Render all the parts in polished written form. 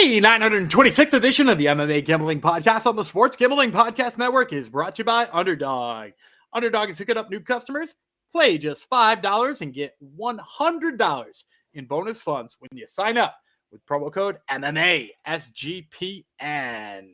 The 926th edition of the MMA Gambling Podcast on the Sports Gambling Podcast Network is brought to you by Underdog. Underdog is hooking up new customers. Play just $5 and get $100 in bonus funds when you sign up with promo code MMA SGPN.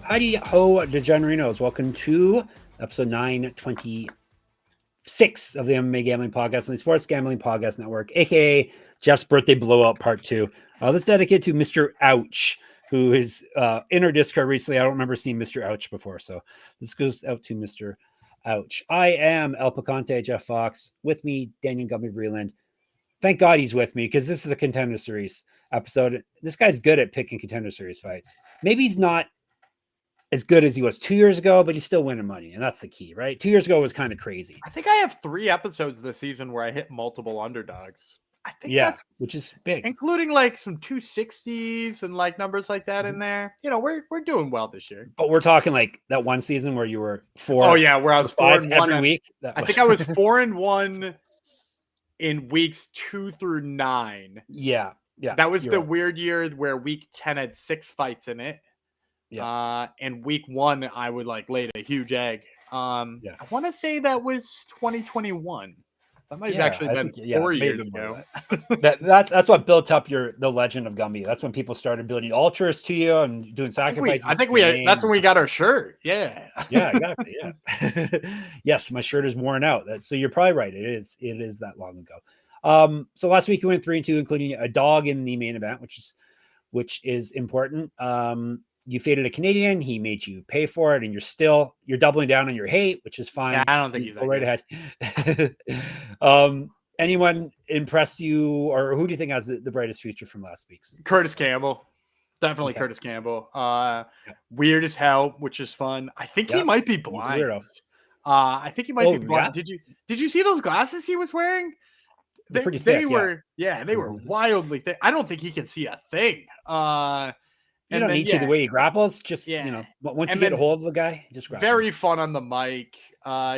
Howdy ho, DeGenerinos. Welcome to episode 926 of the MMA Gambling Podcast on the Sports Gambling Podcast Network, aka Jeff's Birthday Blowout Part 2. This is dedicated to Mr. Ouch, who is in our Discord recently. I don't remember seeing Mr. Ouch before, so this goes out to Mr. Ouch. I am El Picante, Jeff Fox. With me, Daniel Gumby Vreeland. Thank God he's with me, because this is a Contender Series episode. This guy's good at picking Contender Series fights. Maybe he's not as good as he was 2 years ago, but he's still winning money, and that's the key, right? 2 years ago was kind of crazy. I think I have 3 episodes this season where I hit multiple underdogs. I think that's which is big, including like some 260s and like numbers like that in there. You know, we're doing well this year. But we're talking like that one season where you were 4. Oh yeah, where I was 4-1 every week. I think I was 4-1 in weeks 2 through 9. Yeah. That was the weird year where week 10 had 6 fights in it. Yeah. And week 1, I would like laid a huge egg. I want to say that was 2021. That might have actually been 4 years ago. That's what built up the legend of Gumby. That's when people started building ultras to you and doing sacrifices. I think that's when we got our shirt. Yeah. Yeah, exactly. Yeah. Yes, my shirt is worn out. So you're probably right. It is that long ago. So last week we went 3-2, including a dog in the main event, which is important. You faded a Canadian. He made you pay for it, and you're doubling down on your hate, which is fine. Yeah, I don't think he's go right ahead. Anyone impressed you, or who do you think has the brightest future from last week's? Curtis Campbell, definitely okay. Curtis Campbell. Weird as hell, which is fun. I think he might be blind. I think he might be blind. Yeah? Did you see those glasses he was wearing? They're pretty thick. They were wildly thick. I don't think he can see a thing. You don't need to the way he grapples. Just, once you get a hold of the guy, just grab very him. Fun on the mic.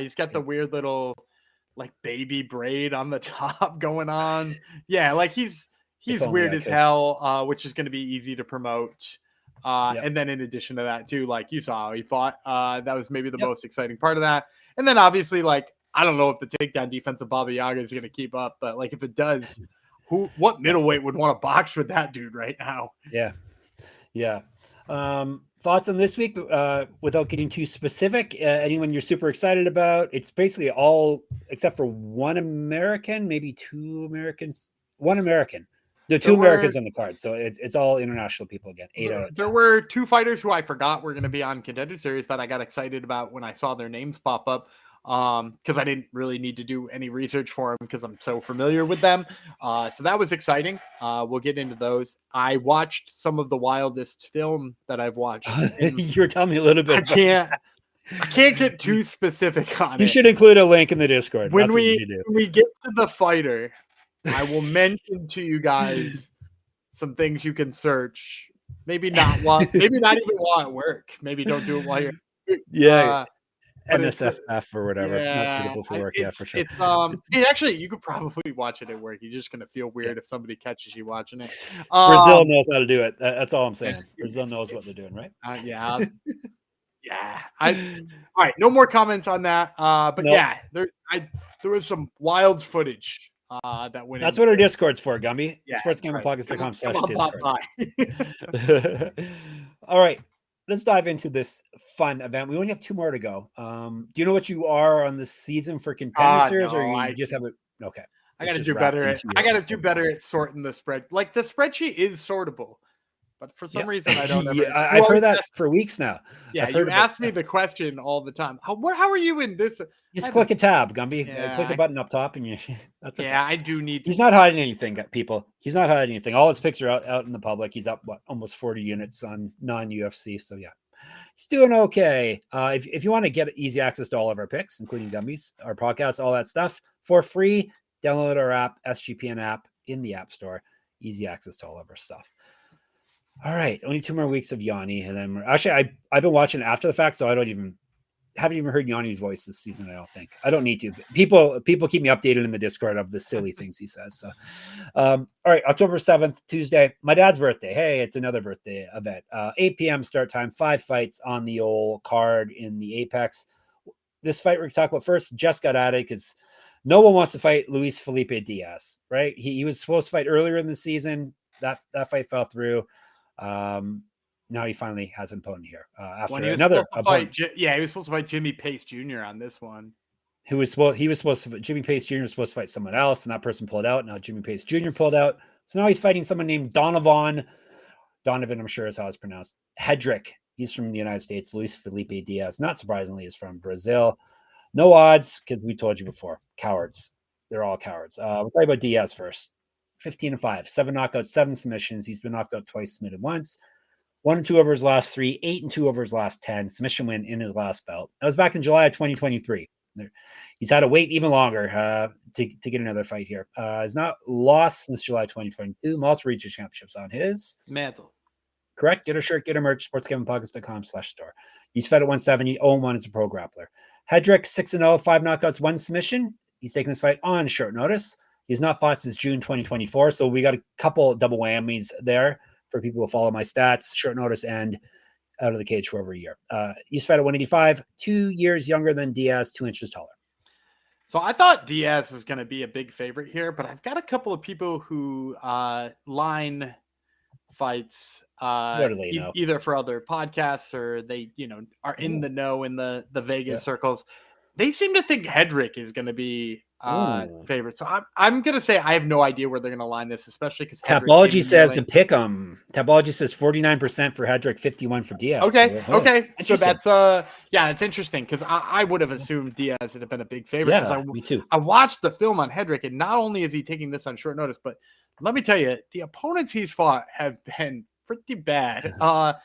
He's got the weird little like baby braid on the top going on. Yeah, like he's weird as hell, which is going to be easy to promote. And then in addition to that too, like you saw how he fought. That was maybe the most exciting part of that. And then obviously, like, I don't know if the takedown defense of Baba Yaga is going to keep up, but like if it does, what middleweight would want to box with that dude right now? Yeah. Thoughts on this week without getting too specific? Anyone you're super excited about? It's basically all except for one American, maybe 2 Americans. One American. There are 2 Americans on the card, so it's all international people again. 8 out of 10. There were 2 fighters who I forgot were going to be on Contender Series that I got excited about when I saw their names pop up. Because I didn't really need to do any research for them because I'm so familiar with them. So that was exciting. We'll get into those. I watched some of the wildest film that I've watched. You were telling me a little bit. I can't get too specific on it. You should include a link in the Discord. When we get to the fighter, I will mention to you guys some things you can search. Maybe not even while at work. Maybe don't do it while you're NSFF or whatever. Not suitable for work. For sure. It's actually, you could probably watch it at work. You're just gonna feel weird if somebody catches you watching it. Brazil knows how to do it. That's all I'm saying. Brazil knows what they're doing, right? All right. No more comments on that. But there was some wild footage that went. That's what our Discord's for, Gumby. sportsgamblingpodcast.com/Discord. All right. Let's dive into this fun event. We only have 2 more to go. Do you know what you are on this season for Contender Series, or you just have it? Okay. I got to do better. I got to do better at sorting the spread. Like the spreadsheet is sortable, but for some reason I don't. I've heard that for weeks now. Yeah, you ask me the question all the time. How are you in this? Just click a tab, Gumby. Click a button up top, and that's okay. I do need. He's not hiding anything, people. He's not hiding anything. All his picks are out in the public. He's up almost 40 units on non-UFC. So he's doing okay. If you want to get easy access to all of our picks, including Gumby's, our podcast, all that stuff for free, download our app, SGPN app in the App Store. Easy access to all of our stuff. All right, only 2 more weeks of Yanni, and then actually I've been watching after the fact, so I haven't even heard Yanni's voice this season. I don't think. I don't need to. People keep me updated in the Discord of the silly things he says. So, all right, October 7th, Tuesday, my dad's birthday. Hey, it's another birthday event. 8 p.m. start time. 5 fights on the old card in the Apex. This fight we're going to talk about first just got at it because no one wants to fight Luis Felipe Diaz, right? He was supposed to fight earlier in the season. That fight fell through. Now he finally has an opponent here. After another opponent. He was supposed to fight Jimmy Pace Jr. on this one. Jimmy Pace Jr. was supposed to fight someone else, and that person pulled out. Now Jimmy Pace Jr. pulled out. So now he's fighting someone named Donavon, I'm sure is how it's pronounced. Hedrick. He's from the United States. Luis Felipe Diaz, not surprisingly, is from Brazil. No odds, because we told you before. Cowards. They're all cowards. We'll talk about Diaz first. 15-5, 7 knockouts, 7 submissions. He's been knocked out twice, submitted once. 1-2 over his last 3, 8-2 over his last 10. Submission win in his last bout. That was back in July of 2023. He's had to wait even longer to get another fight here. He's not lost since July 2022. Multiple regional championships on his mantle. Correct. Get a shirt, get a merch, sportsgamblingpockets.com/store. He's fed at 170, 0-1 as a pro grappler. Hedrick, 6-0, 5 knockouts, 1 submission. He's taking this fight on short notice. He's not fought since June 2024, so we got a couple double whammies there for people who follow my stats, short notice and out of the cage for over a year. He's fed at 185, 2 years younger than Diaz, 2 inches taller. So I thought Diaz was going to be a big favorite here, but I've got a couple of people who line fights either for other podcasts or they, are in the know in the Vegas circles. They seem to think Hedrick is going to be favorite. So I'm going to say I have no idea where they're going to line this, especially because Tapology says to pick them. Tapology says 49% for Hedrick, 51% for Diaz. Okay. So that's it's interesting because I would have assumed Diaz would have been a big favorite. Yeah, me too. I watched the film on Hedrick, and not only is he taking this on short notice, but let me tell you, the opponents he's fought have been pretty bad. And I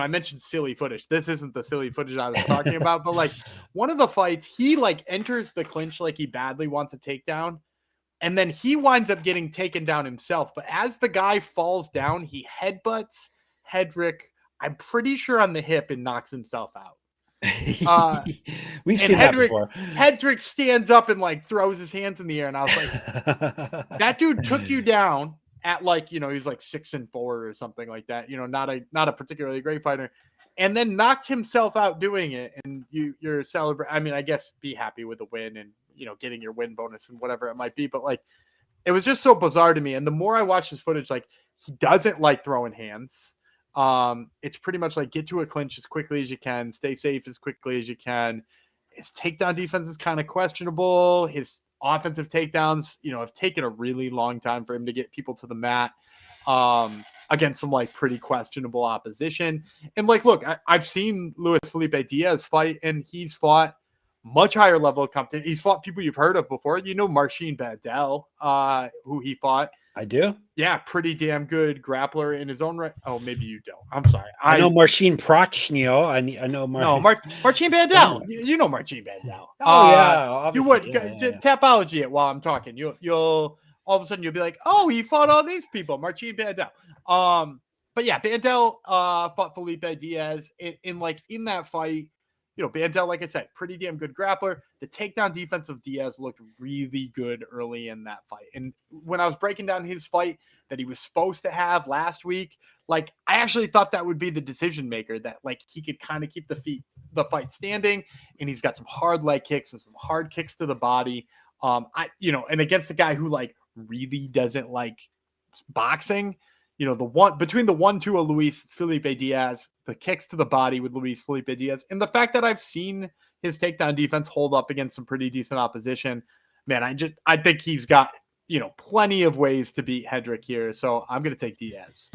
mentioned silly footage. This isn't the silly footage I was talking about, but one of the fights, he enters the clinch like he badly wants a takedown, and then he winds up getting taken down himself. But as the guy falls down, he headbutts Hedrick, I'm pretty sure on the hip, and knocks himself out. We've seen that before. Hedrick stands up and throws his hands in the air, and I was like, that dude took you down at he was 6-4 or something like that, not a particularly great fighter, and then knocked himself out doing it. And you're celebrating. I mean, I guess be happy with the win and getting your win bonus and whatever it might be, but it was just so bizarre to me. And the more I watch this footage, he doesn't like throwing hands. It's pretty much get to a clinch as quickly as you can, stay safe as quickly as you can. His takedown defense is kind of questionable. His offensive takedowns, have taken a really long time for him to get people to the mat against some pretty questionable opposition. And look, I've seen Luis Felipe Diaz fight, and he's fought much higher level of competition. He's fought people you've heard of before. Marcin Bandel, who he fought. I do. Yeah, pretty damn good grappler in his own right. Oh, maybe you don't. I'm sorry. I know Marcin Prochnio. I know Marcin Bandel. You know Marcin Bandel. Obviously. You would Tapology it while I'm talking. You'll all of a sudden you'll be like, oh, he fought all these people. Marcin Bandel. But yeah, Bandel fought Felipe Diaz in that fight. Bandel, like I said, pretty damn good grappler. The takedown defense of Diaz looked really good early in that fight. And when I was breaking down his fight that he was supposed to have last week, I actually thought that would be the decision maker, that he could kind of keep the fight standing. And he's got some hard leg kicks and some hard kicks to the body. And against the guy who really doesn't like boxing. The one between the 1-2 of Luis Felipe Diaz, the kicks to the body with Luis Felipe Diaz, and the fact that I've seen his takedown defense hold up against some pretty decent opposition, man, I think he's got plenty of ways to beat Hedrick here. So I'm going to take Diaz.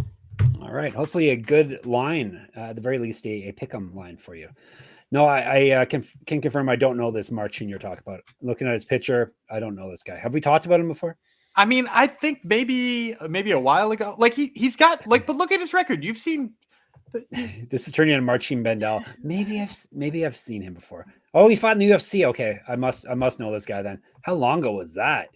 All right, hopefully a good line, at the very least a pick'em line for you. No, I can confirm I don't know this Marcin you're talking about. Looking at his picture, I don't know this guy. Have we talked about him before? I mean, I think maybe a while ago. He's got but look at his record. You've seen. This is turning into Marcin Bandel. Maybe I've seen him before. Oh, he fought in the UFC. Okay, I must know this guy then. How long ago was that?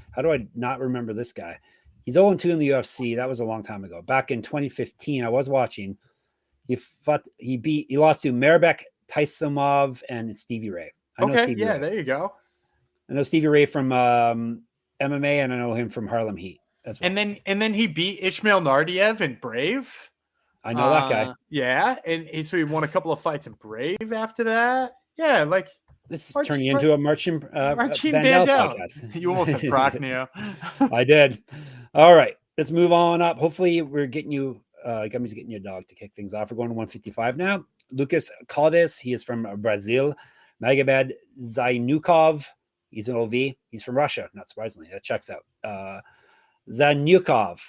How do I not remember this guy? He's 0-2 in the UFC. That was a long time ago. Back in 2015, I was watching. He lost to Maribek Taisumov and Stevie Ray. I know Stevie Ray. There you go. I know Stevie Ray from MMA, and I know him from Harlem Heat as well. And then he beat Ishmael Nardiev in Brave. I know that guy. Yeah, and so he won a couple of fights in Brave after that. Yeah, like this is turning into a Marcin Bandel podcast. You almost said Brock, Neo. I did. All right, let's move on up. Hopefully, we're getting you. Gummy's getting you a dog to kick things off. We're going to 155 now. Lucas Caldas, he is from Brazil. Magomed Zaynukov, he's an OV. He's from Russia, not surprisingly. That checks out. Zaynukov,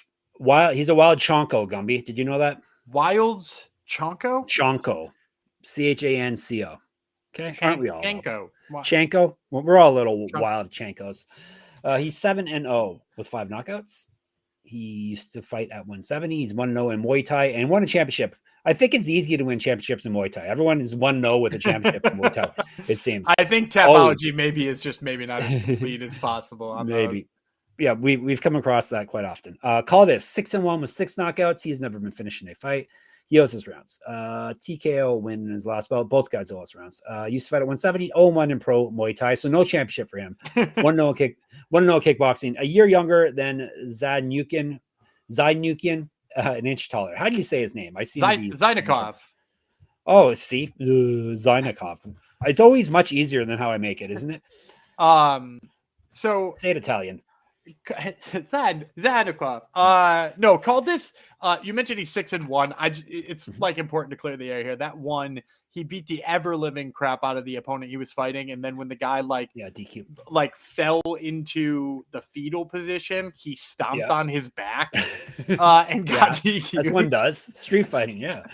he's a wild Chonko, Gumby. Did you know that? Wild Chonko? Chonko. Chanco. Okay, aren't we all? Chanko. Well, we're all little wild Chankos. He's 7-0 with 5 knockouts. He used to fight at 170. He's 1-0 in Muay Thai and won a championship. I think it's easy to win championships in Muay Thai. Everyone is 1-0 with a championship in Muay Thai, it seems. I think Tapology maybe not as complete as possible. Maybe. Yeah, we've come across that quite often. Caldas, 6-1 with 6 knockouts. He's never been finishing a fight. He owes his rounds. TKO win in his last bout. Both guys owe his rounds. Used to fight at 170, 0-1 in pro Muay Thai, so no championship for him. 1-0 kickboxing. A year younger than Zaynukov, an inch taller. How do you say his name? I see Zaynukov. Oh, see, Zaynukov. It's always much easier than how I make it, isn't it? So say it Italian. Zaynukov. No, Caldas. You mentioned he's 6-1. It's like important to clear the air here. That one, he beat the ever living crap out of the opponent he was fighting, and then when the guy DQ fell into the fetal position, he stomped on his back and got DQ. That's one does street fighting, yeah.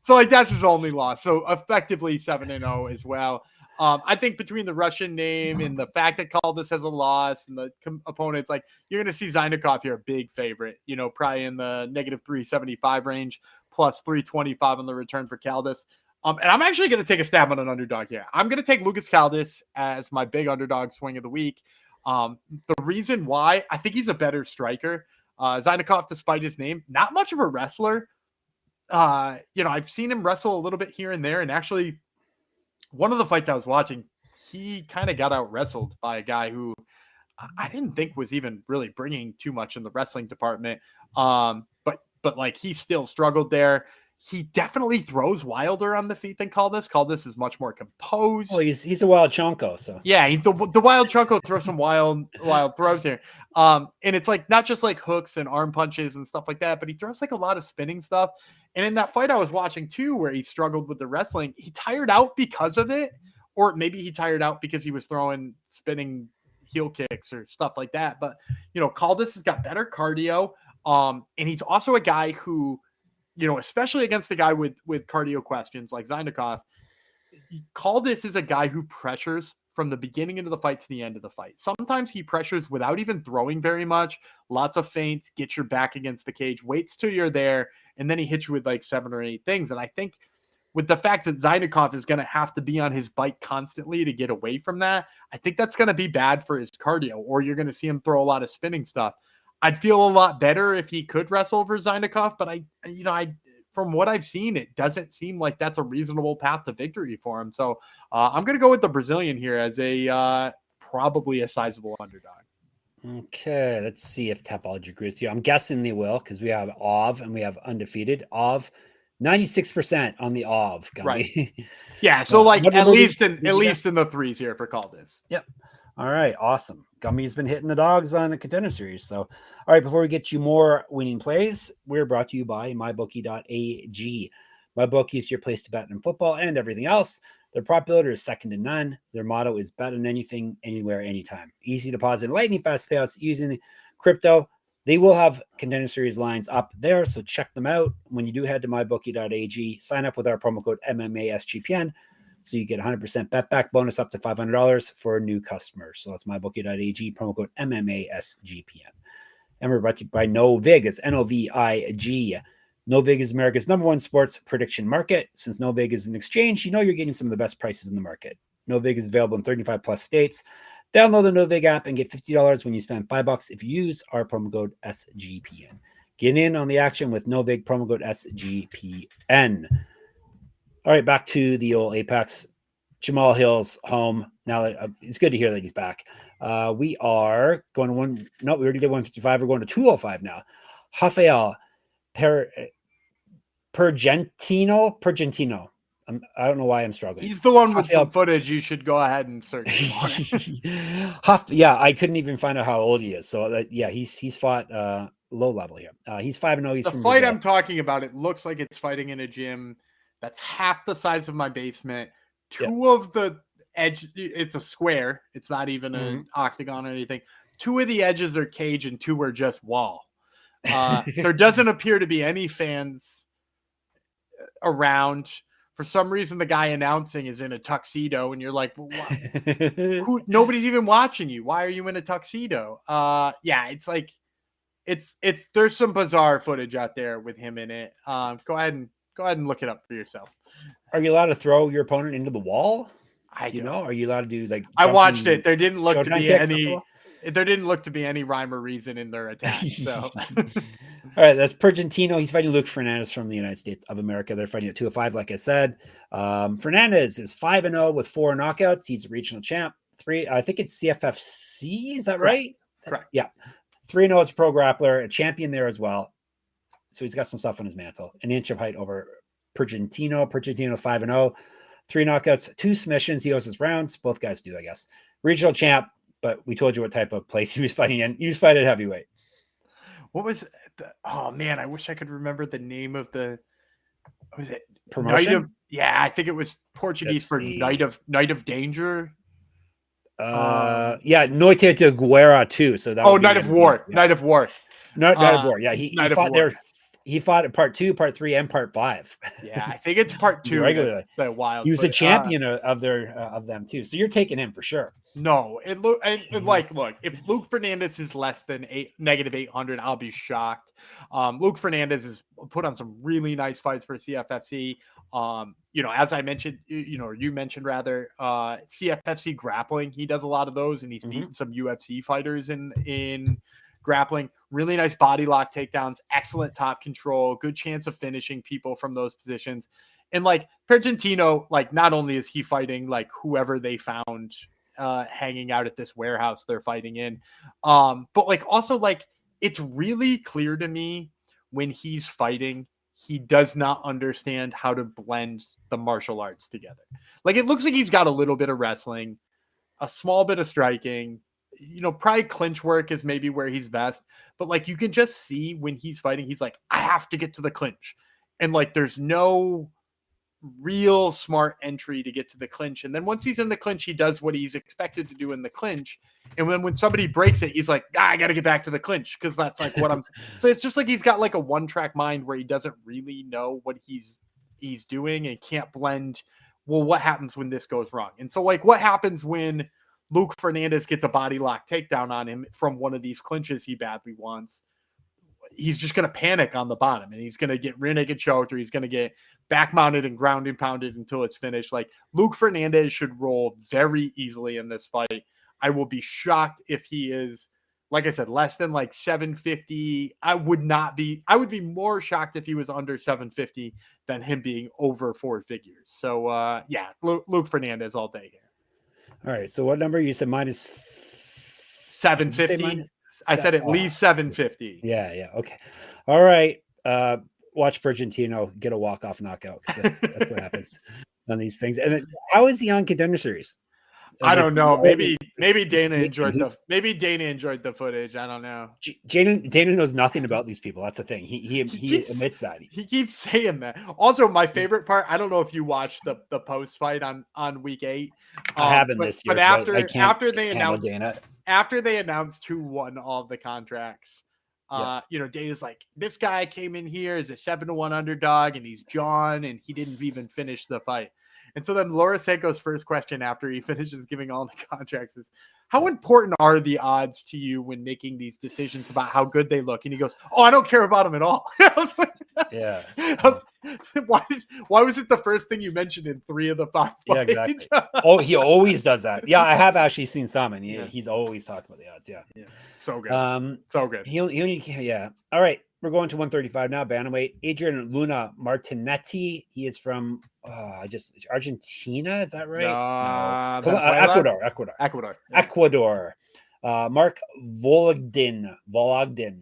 So that's his only loss. So effectively 7-0 as well. I think between the Russian name and the fact that Caldas has a loss and the opponents, you're going to see Zaynukov here a big favorite, probably in the -375 range, plus 325 on the return for Caldas. And I'm actually going to take a stab on an underdog here. I'm going to take Lucas Caldas as my big underdog swing of the week. The reason why, I think he's a better striker. Zaynukov, despite his name, not much of a wrestler. I've seen him wrestle a little bit here and there, and actually one of the fights I was watching, he kind of got out wrestled by a guy who I didn't think was even really bringing too much in the wrestling department. But he still struggled there. He definitely throws wilder on the feet than Caldas. Caldas is much more composed. Well, he's a wild Chonko, so yeah, the wild Chonko throws some wild throws here. And it's not just hooks and arm punches and stuff like that, but he throws a lot of spinning stuff. And in that fight I was watching too, where he struggled with the wrestling, he tired out because of it, or maybe he tired out because he was throwing spinning heel kicks or stuff like that. But Caldas has got better cardio, and he's also a guy who, especially against the guy with cardio questions like Zaynukov, Caldas is a guy who pressures from the beginning into the fight to the end of the fight. Sometimes he pressures without even throwing very much, lots of feints, get your back against the cage, waits till you're there, and then he hits you with 7 or 8 things. And I think with the fact that Zaynukov is going to have to be on his bike constantly to get away from that, I think that's going to be bad for his cardio, or you're going to see him throw a lot of spinning stuff. I'd feel a lot better if he could wrestle over Zaynukov, but I from what I've seen, it doesn't seem like that's a reasonable path to victory for him. So I'm going to go with the Brazilian here as probably a sizable underdog. Okay, let's see if Tapology agrees with you. I'm guessing they will, because we have OV and we have undefeated. OV, 96% on the OV. Right. Yeah, so at least in the threes here for Caldas. Yep. All right, awesome. Gummy's been hitting the dogs on the contender series. So, all right, before we get you more winning plays, we're brought to you by mybookie.ag. MyBookie is your place to bet in football and everything else. Their prop builder is second to none. Their motto is bet on anything, anywhere, anytime. Easy deposit, lightning fast payouts using crypto. They will have contender series lines up there, so check them out. When you do head to mybookie.ag, sign up with our promo code MMASGPN. So you get 100% bet back bonus up to $500 for new customers. So that's mybookie.ag, promo code MMASGPN. And we're brought to you by Novig. It's Novig. Novig is America's #1 sports prediction market. Since Novig is an exchange, you're getting some of the best prices in the market. Novig is available in 35 plus states. Download the Novig app and get $50 when you spend $5 if you use our promo code SGPN. Get in on the action with Novig promo code SGPN. All right, back to the old Apex. Jamal Hill's home. Now that it's good to hear that he's back. We are going to one. No, we already did 155. We're going to 205 now. Rafael Pergentino. I don't know why I'm struggling. He's the one with some footage. You should go ahead and search. Yeah, I couldn't even find out how old he is. So yeah, he's fought low level here. He's 5-0. He's the from fight Brazil. I'm talking about. It looks like it's fighting in a gym that's half the size of my basement. Two of the edge. It's a square. It's not even an octagon or anything. Two of the edges are cage and two are just wall. There doesn't appear to be any fans around. For some reason, the guy announcing is in a tuxedo, and you're like, well, nobody's even watching you. Why are you in a tuxedo? Yeah, it's like, it's there's some bizarre footage out there with him in it. Go ahead and look it up for yourself. Are you allowed to throw your opponent into the wall? Are you allowed to do like? I watched it. There didn't look to be any rhyme or reason in their attack. So. All right, that's Pergentino. He's fighting Luke Fernandez from the United States of America. They're fighting at 205, like I said. Fernandez is 5-0 with 4 knockouts. He's a regional champ. I think it's CFFC. Is that right? Correct. Yeah. 3-0 as a pro grappler, a champion there as well. So he's got some stuff on his mantle. An inch of height over Pergentino. Pergentino 5-0. 3 knockouts, 2 submissions. He owes his rounds. Both guys do, I guess. Regional champ, but we told you what type of place he was fighting in. He was fighting at heavyweight. What was oh man, I wish I could remember the name of the what was it? Promotion? I think it was Portuguese for Night of Danger. Yeah, Noite de Guerra too. So that Night of War. Yes. Night of War. Night of War. Yeah, he fought there. He fought at part 2, part 3, and part 5. Yeah, I think it's part 2. Regularly. The wild. He was a champion of them too. So you're taking him for sure. No, look, if Luke Fernandez is less than -800, I'll be shocked. Luke Fernandez has put on some really nice fights for CFFC. As I mentioned, you mentioned rather, CFFC grappling. He does a lot of those, and he's beaten some UFC fighters in grappling. Really nice body lock takedowns, excellent top control, good chance of finishing people from those positions. And like Pergentino, like not only is he fighting like whoever they found hanging out at this warehouse they're fighting in, but like also like it's really clear to me when he's fighting, he does not understand how to blend the martial arts together. Like it looks like he's got a little bit of wrestling, a small bit of striking, probably clinch work is maybe where he's best, but like you can just see when he's fighting, he's like, I have to get to the clinch. And like there's no real smart entry to get to the clinch. And then once he's in the clinch, he does what he's expected to do in the clinch. And when somebody breaks it, he's like, I got to get back to the clinch because that's like what I'm. So it's just like he's got like a one-track mind where he doesn't really know what he's doing and can't blend. Well, what happens when this goes wrong? And so like what happens when Luke Fernandez gets a body lock takedown on him from one of these clinches he badly wants? He's just going to panic on the bottom and he's going to get rear naked choked, or he's going to get back mounted and ground and pounded until it's finished. Like Luke Fernandez should roll very easily in this fight. I will be shocked if he is, like I said, less than like 750. I would be more shocked if he was under 750 than him being over 4 figures. So Luke Fernandez all day here. All right. So what number you said? Minus 750. I said at least 750. Yeah. Okay. All right. Watch Pergentino get a walk-off knockout. That's what happens on these things. And then, how is he on Contender Series? I don't know. Maybe Dana enjoyed the footage. I don't know. Dana knows nothing about these people. That's the thing. He admits that. He keeps saying that. Also, my favorite part, I don't know if you watched the post fight on week 8. I haven't this year. But after they announced who won all the contracts, Dana's like, this guy came in here as a 7-1 underdog and he's John and he didn't even finish the fight. And so then Lorisenko's first question after he finishes giving all the contracts is, how important are the odds to you when making these decisions about how good they look? And he goes, oh, I don't care about them at all. I was like, yeah. Why was it the first thing you mentioned in 3 of the 5 fights? Yeah, exactly. Oh, he always does that. Yeah, I have actually seen some, and he's always talked about the odds. Yeah. So good. So good. He only yeah. All right, we're going to 135 now. Bantamweight. Adrian Luna Martinetti. He is from Argentina. Is that right? No. Ecuador. Mark Vologdin.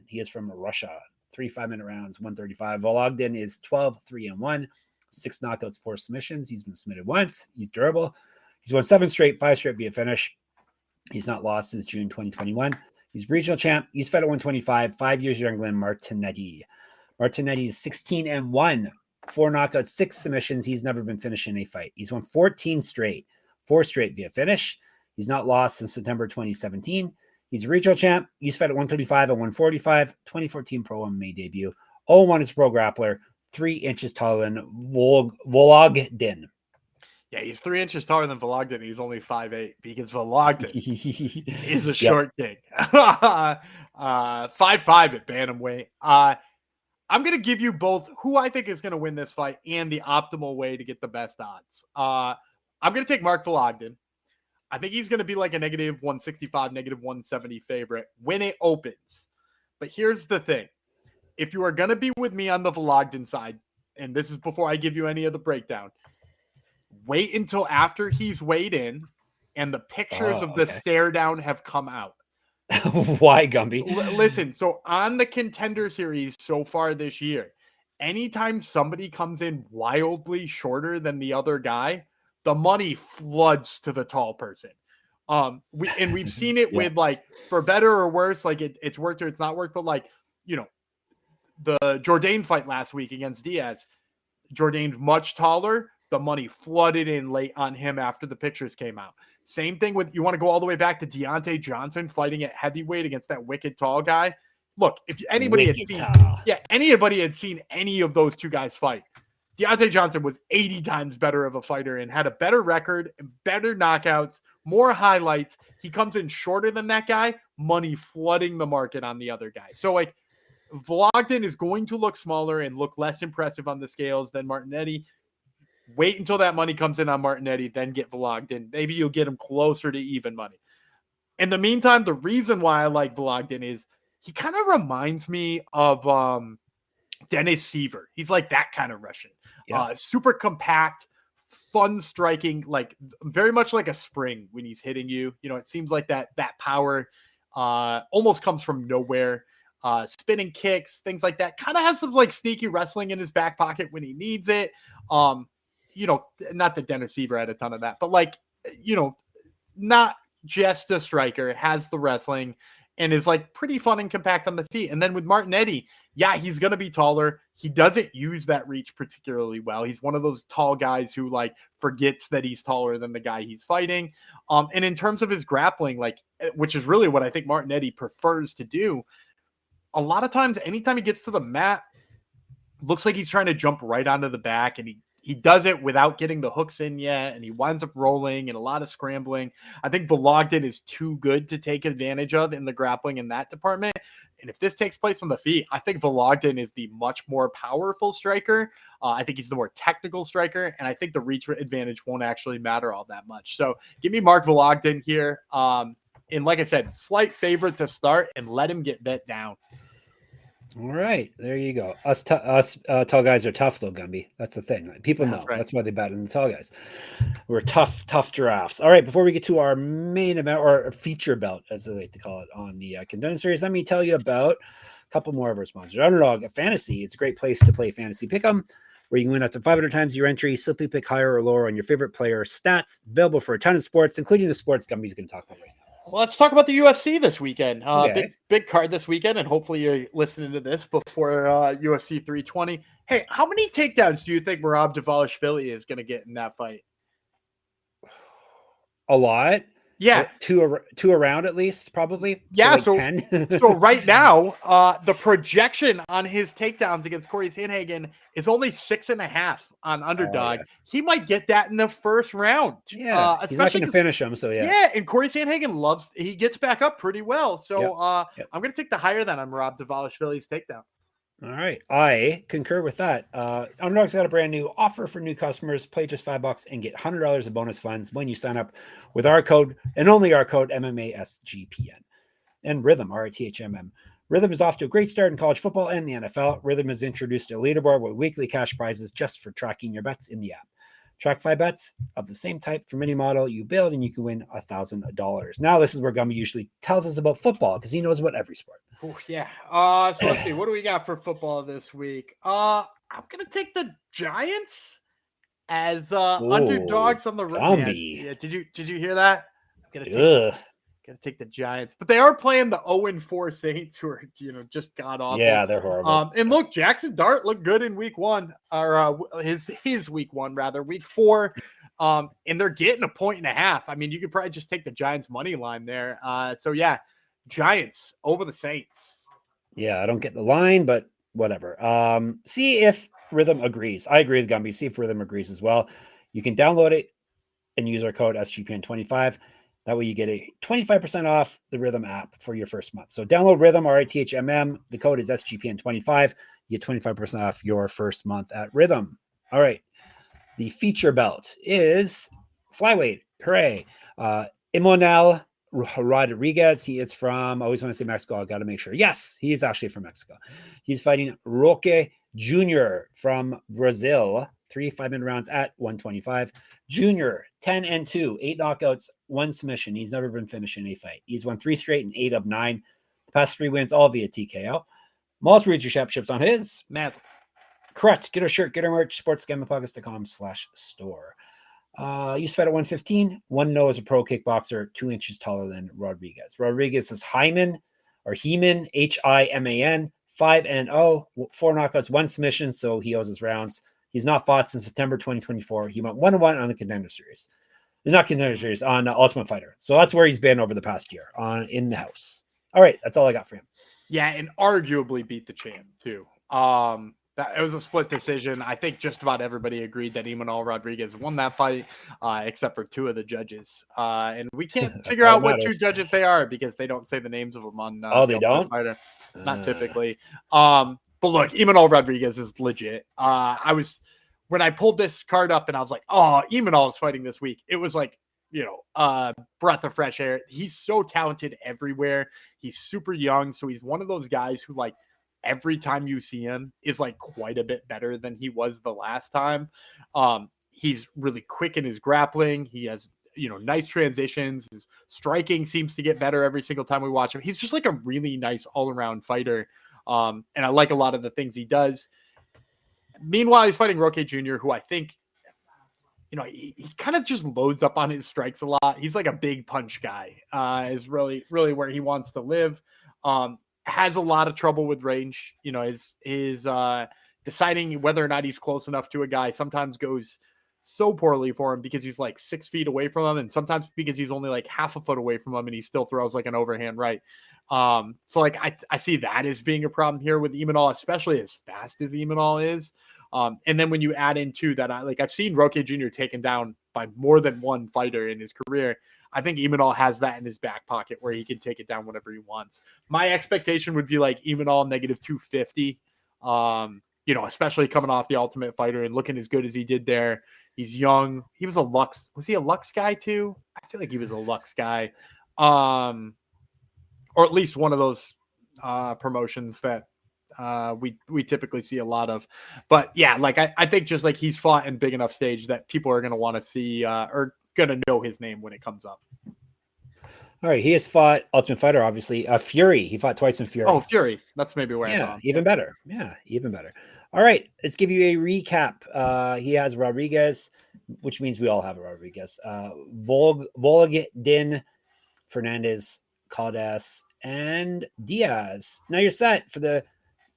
He is from Russia. 3 5-minute rounds, 135. Vologdin is 12-3-1, 6 knockouts, 4 submissions. He's been submitted once. He's durable. He's won 7 straight, 5 straight via finish. He's not lost since June 2021. He's regional champ. He's fed at 125, 5 years younger than Martinetti. Martinetti is 16-1, 4 knockouts, 6 submissions. He's never been finished in a fight. He's won 14 straight, 4 straight via finish. He's not lost since September 2017. He's a regional champ. He's fed at 135 and 145, 2014 Pro MMA debut. 0-1 is pro grappler, 3 inches taller than Vologdin. Yeah, he's 3 inches taller than Vologdin. He's only 5'8", because Vologdin is a short king. 5'5" at bantamweight. I'm going to give you both who I think is going to win this fight and the optimal way to get the best odds. I'm going to take Mark Vologdin. I think he's going to be like a -165, -170 favorite when it opens. But here's the thing. If you are going to be with me on the Vologdin side, and this is before I give you any of the breakdown, wait until after he's weighed in and the pictures of the stare down have come out. Why, Gumby? Listen, so on the Contender Series so far this year, anytime somebody comes in wildly shorter than the other guy, the money floods to the tall person. We've seen it with, like, for better or worse, like it's worked or it's not worked, but like, you know, the Jourdain fight last week against Diaz, Jourdain's much taller. The money flooded in late on him after the pictures came out. Same thing with, you want to go all the way back to Deontay Johnson fighting at heavyweight against that wicked tall guy. Look, if anybody had seen any of those two guys fight, Deontay Johnson was 80 times better of a fighter and had a better record and better knockouts, more highlights. He comes in shorter than that guy, money flooding the market on the other guy. So, like, Vologdin is going to look smaller and look less impressive on the scales than Martinetti. Wait until that money comes in on Martinetti, then get Vologdin. Maybe you'll get him closer to even money. In the meantime, the reason why I like Vologdin is he kind of reminds me of Dennis Seaver. He's like that kind of Russian. Yeah. Super compact, fun striking, like very much like a spring when he's hitting you. You know, it seems like that power almost comes from nowhere. Spinning kicks, things like that. Kind of has some like sneaky wrestling in his back pocket when he needs it. You know, not that Dennis Seaver had a ton of that, but like, you know, not just a striker, has the wrestling and is like pretty fun and compact on the feet. And then with Martinetti, yeah, he's going to be taller. He doesn't use that reach particularly well. He's one of those tall guys who like forgets that he's taller than the guy he's fighting. And in terms of his grappling, like, which is really what I think Martinetti prefers to do, a lot of times, anytime he gets to the mat, looks like he's trying to jump right onto the back, and he does it without getting the hooks in yet, and he winds up rolling and a lot of scrambling. I think Vologdin is too good to take advantage of in the grappling in that department. And if this takes place on the feet, I think Vologdin is the much more powerful striker. I think he's the more technical striker, and I think the reach advantage won't actually matter all that much. So give me Mark Vologdin here. And like I said, slight favorite to start, and let him get bet down. All right, there you go. Us tall guys are tough, though, Gumby. That's the thing. People know. Right. That's why they bet on the tall guys. We're tough giraffes. All right, before we get to our main event, or feature belt, as they like to call it, on the Contender Series, let me tell you about a couple more of our sponsors. Underdog Fantasy. It's a great place to play fantasy pick'em, where you can win up to 500 times your entry. Simply pick higher or lower on your favorite player stats. Available for a ton of sports, including the sports Gumby's going to talk about right now. Well, let's talk about the UFC this weekend. Big card this weekend, and hopefully you're listening to this before UFC 320. Hey, how many takedowns do you think Merab Dvalishvili is going to get in that fight? A lot. Yeah. Two around at least, probably. Yeah, so 10. So right now, the projection on his takedowns against Corey Sandhagen is only 6.5 on Underdog. Yeah. He might get that in the first round. Yeah, he's not going to finish him, so yeah. Yeah, and Corey Sandhagen he gets back up pretty well. So Yep. I'm going to take the higher than on Rob Davalishvili's takedowns. All right. I concur with that. Underdog's got a brand new offer for new customers. Play just $5 and get $100 of bonus funds when you sign up with our code and only our code MMASGPN. And Rhythm, RTHMM. Rhythm is off to a great start in college football and the NFL. Rhythm has introduced a leaderboard with weekly cash prizes just for tracking your bets in the app. Track 5 bets of the same type from any model you build, and you can win $1,000. Now, this is where Gumby usually tells us about football because he knows about every sport. Oh, yeah. So let's see. What do we got for football this week? I'm going to take the Giants as underdogs on the Gumby. Yeah, did you hear that? I'm going to take the Giants, but they are playing the 0-4 Saints, who are just god awful. Yeah, they're horrible. And look, Jackson Dart looked good in week 1, or his week 1 rather, week 4. And they're getting 1.5. I mean, you could probably just take the Giants money line there. So yeah, Giants over the Saints. Yeah, I don't get the line, but whatever. See if Rhythm agrees. I agree with Gumby. See if Rhythm agrees as well. You can download it and use our code SGPN25. That way you get a 25% off the Rhythm app for your first month. So download Rhythm, RITHMM. The code is SGPN25. You get 25% off your first month at Rhythm. All right. The feature belt is flyweight. Hooray. Imanol Rodriguez. He is from, I always want to say Mexico. I got to make sure. Yes, he is actually from Mexico. He's fighting Roque Jr. from Brazil. 3 5-minute rounds at 125. Junior, 10-2, 8 knockouts, 1 submission. He's never been finished in a fight. He's won 3 straight and 8 of 9. The past 3 wins, all via TKO. Multiple regional championships on his. Matt. Correct. Get our shirt, get our merch, sportsgamblingpockets.com/store. Used to fight at 115. 1-0 as a pro kickboxer, 2 inches taller than Rodriguez. Rodriguez is Heman, Himan, 5-0, 4 knockouts, 1 submission, so he owes his rounds. He's not fought since September 2024. He went 1-1 on the Contender Series. Not Contender Series, on Ultimate Fighter. So that's where he's been over the past year, in the house. All right, that's all I got for him. Yeah, and arguably beat the champ, too. It was a split decision. I think just about everybody agreed that Imanol Rodriguez won that fight, except for 2 of the judges. And we can't figure out what 2 judges they are because they don't say the names of them on they don't? Fighter. Not typically. But look, Imanol Rodriguez is legit. When I pulled this card up and I was like, oh, Imanol is fighting this week. It was like, breath of fresh air. He's so talented everywhere. He's super young. So he's one of those guys who, like, every time you see him is like quite a bit better than he was the last time. He's really quick in his grappling. He has, nice transitions. His striking seems to get better every single time we watch him. He's just like a really nice all-around fighter. And I like a lot of the things he does. Meanwhile, he's fighting Roque Jr., who I think, he kind of just loads up on his strikes a lot. He's like a big punch guy, is really, really where he wants to live. Has a lot of trouble with range. His deciding whether or not he's close enough to a guy sometimes goes so poorly for him because he's like 6 feet away from him, and sometimes because he's only like half a foot away from him and he still throws like an overhand right. So like I see that as being a problem here with Imanol, especially as fast as Imanol is. And then when you add into that, I've seen Roque Jr. taken down by more than one fighter in his career. I think Imanol has that in his back pocket where he can take it down whenever he wants. My expectation would be like Imanol -250, especially coming off the Ultimate Fighter and looking as good as he did there. He's young. He was a Lux. Was he a Lux guy too? I feel like he was a Lux guy. Or at least one of those promotions that we typically see a lot of. But yeah, I think just like he's fought in big enough stage that people are going to want to see or going to know his name when it comes up. All right, he has fought Ultimate Fighter, obviously. Fury, he fought twice in Fury. Oh, Fury. That's maybe where I saw him. Even better. Yeah, even better. All right, let's give you a recap. He has Rodriguez, which means we all have a Rodriguez. Vologdin, Fernandez, Caldas, and Diaz. Now you're set for the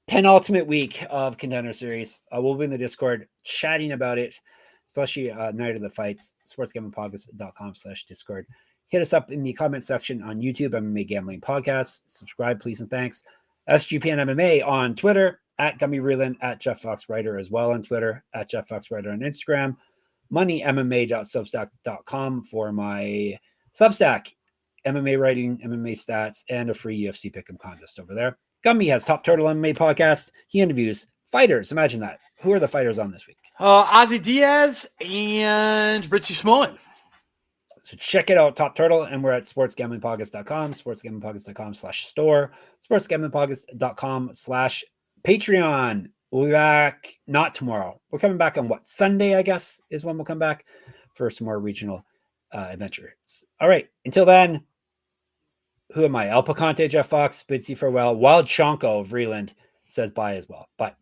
penultimate week of Contender Series. We'll be in the Discord chatting about it, especially night of the fights. sportsgamblingpockets.com/Discord. Hit us up in the comment section on YouTube, MMA Gambling Podcast. Subscribe, please, and thanks. SGPN MMA on Twitter, at Gummy Reeland, at Jeff Fox Writer as well on Twitter, at Jeff Fox Writer on Instagram, moneymma.substack.com for my Substack, MMA writing, MMA stats, and a free UFC pick'em contest over there. Gummy has Top Turtle MMA podcast. He interviews fighters. Imagine that. Who are the fighters on this week? Ozzy Diaz and Richie Smolin. So check it out, Top Turtle. And we're at sportsgamblingpodcast.com, sportsgamblingpodcast.com/store, sportsgamblingpodcast.com/Patreon. We'll be back not tomorrow. We're coming back on what? Sunday, I guess, is when we'll come back for some more regional adventures. All right. Until then, who am I? El Picante, Jeff Fox, bids you farewell. Wild Chonko of Reeland says bye as well. Bye.